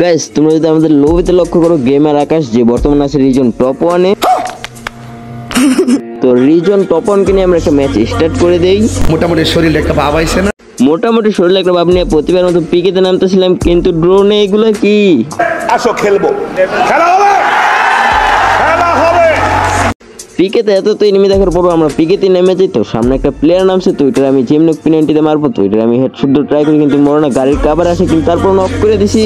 Guys তোমরা যদি আমাদের লবিতে লক্ষ্য করো, গেমার আকাশ যে বর্তমানে আছে রিজন টপ 1 এ। তো রিজন টপ 1 কে নিয়ে আমরা একটা ম্যাচ স্টার্ট করে দেই। মোটামুটি শরীরে একটা ভাব আইছে না? মোটামুটি শরীরে একটা ভাব নিয়ে প্রতিবার মতো পিকেতে নামতেছিলাম, কিন্তু ড্রোনে এগুলো কি? আসো খেলবো, খেলা হবে, খেলা হবে। পিকেতে এত তো এনিমি দেখার পর আমরা পিকেতে নেমে যাই। তো সামনে একটা প্লেয়ার নামছে, তো ওইটার আমি জিমনক পিনান্টিতে মারবো। তো ওইটার আমি হেডশট দিয়ে ট্রাই করি, কিন্তু মরে না, গাড়ির কাভার আসে, কিন্তু তারপর নক করে দিছি।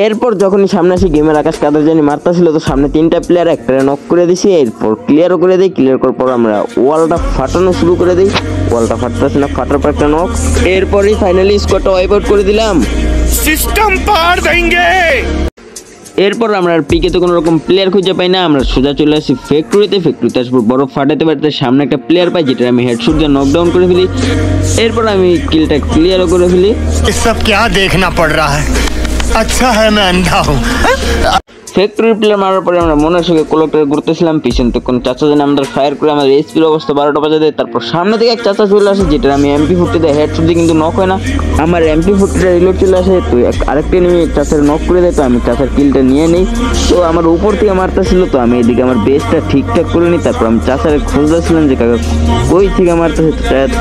এরপর যখনই সামনে আসি গেমের আকাশ কাদের জানি মারতেছিল, তো সামনে 3টা প্লেয়ার, একটা নক করে দিছি। এরপর ক্লিয়ারও করে দিই। ক্লিয়ার করার পর আমরা ওয়ালটা ফাটানো শুরু করে দিই। ওয়ালটা ফাটতেছে না, ফাটার পর একটা নক। এরপরই ফাইনালি স্কোয়াডটা ওয়াইপ আউট করে দিলাম। সিস্টেম পার দেंगे। এরপর আমরা আর পিকেতে কোনো রকম প্লেয়ার খুঁজে পাই না, আমরা সোজা চলে আসি ফ্যাক্টরিতে। ফ্যাক্টরিতে আসবো বরফ ফাটাতে পারতে সামনে একটা প্লেয়ার পাই, যেটা আমি হেডশট দিয়ে নকডাউন করে ফেলি। এরপর আমি কিলটা ক্লিয়ারও করে ফেলি। सब क्या देखना पड़ रहा है? अच्छा है मैं अंधा हूँ। ফ্যাক্টরি প্লেয়ার মারার পরে আমরা মনের সঙ্গে কোলেক্টরে ঘুরতেছিলাম, পিছন থেকে কোন চাচা যেন আমাদের ফায়ার করে আমাদের এইচপির অবস্থা 12টা বাজে দেয়। তারপর সামনে থেকে এক চাচা চলে আসে, যেটা আমি MP40 দিয়ে হেডশট দিয়ে কিন্তু নক হয় না, আমার MP40টা রিলোড চলে আসে। তো আরেকটা এনিমি চাচার নক করে দেয়, তো আমি চাচার কিলটা নিয়ে নিই। তো আমার উপর থেকে মারতেছিল, তো আমি এদিকে আমার বেসটা ঠিকঠাক করে নিই। তারপর আমি চাচারে খুঁজতেছিলাম যে কাকা কই থেকে মারতেছে,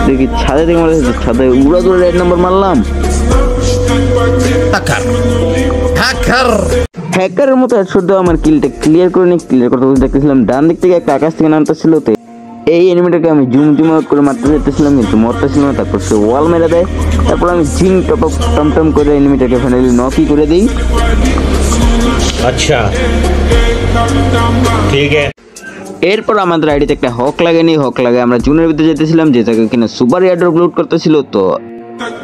দেখি ছাদে থেকে মারতেছে। ছাদে উড়া দূরে রেড নাম্বার মারলাম। হ্যাকারের মতো হেডশট দেওয়া আমার কিলটা ক্লিয়ার করে নিই। ক্লিয়ার করতে দেখতেছিলাম ডান দিক থেকে একটা আকাশ থেকে নামতেছিল, তো এই এনিমিটাকে আমি জুম আউট করে মারতে যেতেছিলাম, কিন্তু মরতেছিল না। তারপর সে ওয়াল মেরে দেয়। তারপর আমি জিং টম করে এনিমিটাকে ফাইনালি নকই করে দিই। আচ্ছা ঠিক আছে। এরপর আমাদের আইডিতে একটা হক লাগেনি, হক লাগে আমরা জুনের ভিতরে যেতেছিলাম, যে জায়গায় কিনা সুপার এয়ারড্রপ লুট করতেছিল। তো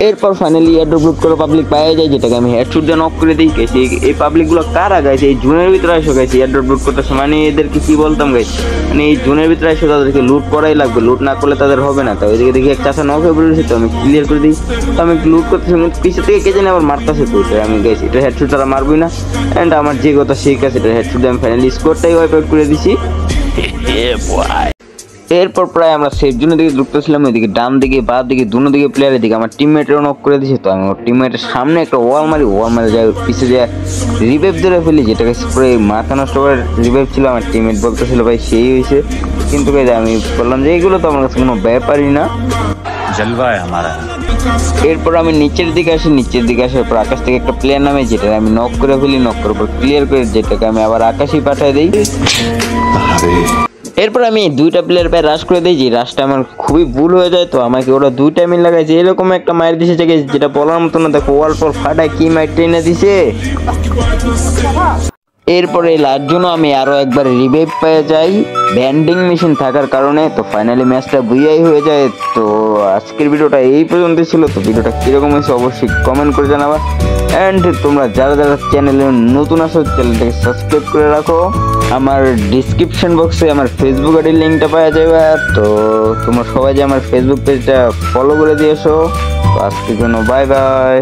এরপর ফাইনালি এয়ারড্রপ লুট করে পাবলিক পাওয়া যায়, যেটাকে আমি হেডশট দিয়ে নক করে দিই। গেছি এই পাবলিকগুলো কারা গাইছে এই জুনের ভিতরে এসে গেছে এয়ারড্রপ লুট করতেছে, মানে এদেরকে কি বলতাম গাইছে, মানে এই জুনের ভিতরে এসে তাদেরকে লুট করাই লাগবে, লুট না করলে তাদের হবে না। তো ওইদিকে দেখি এক চাষা নক হয়ে পড়েছে, তো আমি ক্লিয়ার করে দিই। তো আমি লুট করতেছি, পিছিয়ে থেকে কে জানি আবার মারতেছে। তো এটা আমি গেছি, এটা হেডশট তারা মারবই না। অ্যান্ড আমার যে কথা সেই কাছে এটা হেডশট দিয়ে আমি ফাইনালি স্কোরটাই ওয়াইপ আউট করে দিছি। এরপর প্রায় আমরা সেফ জোনের দিকে ঢুকতেছিলাম, ওইদিকে ডান দিকে বা দিকে দুনো দিকে প্লেয়ারের দিকে আমার টিমমেটেরও নক করে দিয়েছে। তো আমি ওর টিমমেটের সামনে একটা ওয়াল মারি যাই, পিছিয়ে যায় রিভাইভ ধরে ফেলি, যেটাকে পুরো মাথা নষ্ট করে রিভাইভ ছিল। আমার টিমমেট বলতেছিল ভাই সেই হয়েছে, কিন্তু আমি বললাম যে এইগুলো তো আমার কাছে কোনো ব্যাপারই না, জলওয়া আমারা। এরপর আমি নিচের দিকে আসার পর আকাশ থেকে একটা প্লেয়ার নামে, যেটা আমি নক করে ফেলি। নক করার পর ক্লিয়ার করে যেটাকে আমি আবার আকাশেই পাঠিয়ে দিই। এরপর আমি 2টা প্লেয়ার পায়ে রাশ করে দিই, যে রাশটা আমার খুবই ভুল হয়ে যায়। তো আমাকে ওরা 2টা মিল লাগাইছে, এরকম একটা মার দিছে যেটা বলার মতো না। দেখো ওয়াল পর ফাটায় কি মার টেনে দিছে। এরপরে লাস্ট জন্য আমি আরো একবার রিভাইভ পেয়ে যাই ভ্যান্ডিং মেশিন থাকার কারণে। তো ফাইনালি ম্যাচটা বুইয়াই হয়ে যায়। তো আজকের ভিডিওটা এই পর্যন্ত ছিল। তো ভিডিওটা কিরকম হয়েছে অবশ্যই কমেন্ট করে জানাবা। অ্যান্ড তোমরা যারা চ্যানেলে নতুন আসো চ্যানেলটাকে সাবস্ক্রাইব করে রাখো। আমার ডিসক্রিপশন বক্সে আমার ফেসবুক আইডির লিঙ্কটা পাওয়া যাবে। তো তোমরা সবাই যে আমার ফেসবুক পেজটা ফলো করে দিয়েছো। তো আজকের জন্য বাই বাই।